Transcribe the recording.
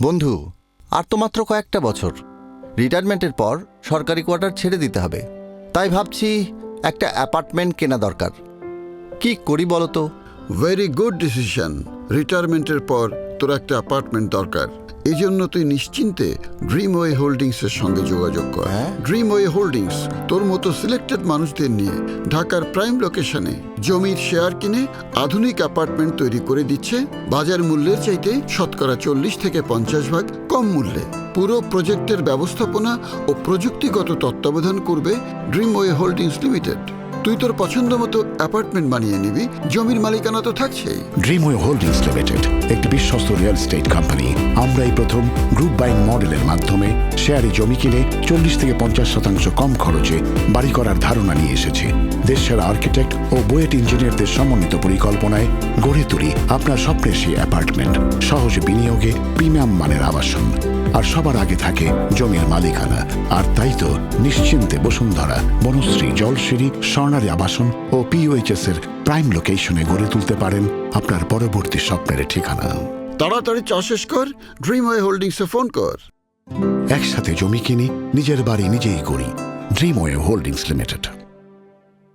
বন্ধু, আর তো মাত্র কয়েকটা বছর। রিটায়ারমেন্টের পর সরকারি কোয়ার্টার ছেড়ে দিতে হবে। তাই ভাবছি একটা অ্যাপার্টমেন্ট কেনা দরকার। কি করি বলো তো? Very good decision. রিটায়ারমেন্টের পর তোর একটা অ্যাপার্টমেন্ট দরকার। এই জন্য তুই নিশ্চিন্তে ড্রিমওয়ে হোল্ডিংসের সঙ্গে যোগাযোগ কর। ড্রিমওয়ে হোল্ডিংস তোর মতো সিলেক্টেড মানুষদের নিয়ে ঢাকার প্রাইম লোকেশনে জমির শেয়ার কিনে আধুনিক অ্যাপার্টমেন্ট তৈরি করে দিচ্ছে বাজার মূল্যের চাইতে শতকরা 40 থেকে 50 ভাগ কম মূল্যে। পুরো প্রজেক্টের ব্যবস্থাপনা ও প্রযুক্তিগত তত্ত্বাবধান করবে ড্রিমওয়ে হোল্ডিংস লিমিটেড। তুই তোর পছন্দ মতো অ্যাপার্টমেন্ট বানিয়ে নিবি, জমির মালিকানা তো থাকছেই। ড্রিমওয়ে হোল্ডিংস লিমিটেড একটি বিশ্বস্ত রিয়েল এস্টেট কোম্পানি। আমরাই প্রথম গ্রুপ বাইং মডেলের মাধ্যমে শেয়ারে জমি কিনে 40 থেকে 50% কম খরচে বাড়ি করার ধারণা নিয়ে এসেছি। দেশের আর্কিটেক্ট ও বুয়েট ইঞ্জিনিয়ারদের সমন্বিত পরিকল্পনায় গড়ে তুলি আপনার স্বপ্নের সেই অ্যাপার্টমেন্ট। সহজ বিনিয়োগে প্রিমিয়াম মানের আবাসন, আর সবার আগে থাকে জমির মালিকানা। আর তাই তো নিশ্চিন্তে বসুন্ধরা, বনশ্রী, জলশ্রী, স্বর্ণালী আবাসন ও POHS এর প্রাইম লোকেশনে গড়ে তুলতে পারেন আপনার পরবর্তী স্বপ্নের ঠিকানা। তাড়াতাড়ি চাষ শেষ কর, ড্রিমওয়ে হোল্ডিংসে ফোন কর। একসাথে জমি কিনি, নিজের বাড়ি নিজেই করি। ড্রিমওয়ে হোল্ডিংস লিমিটেড।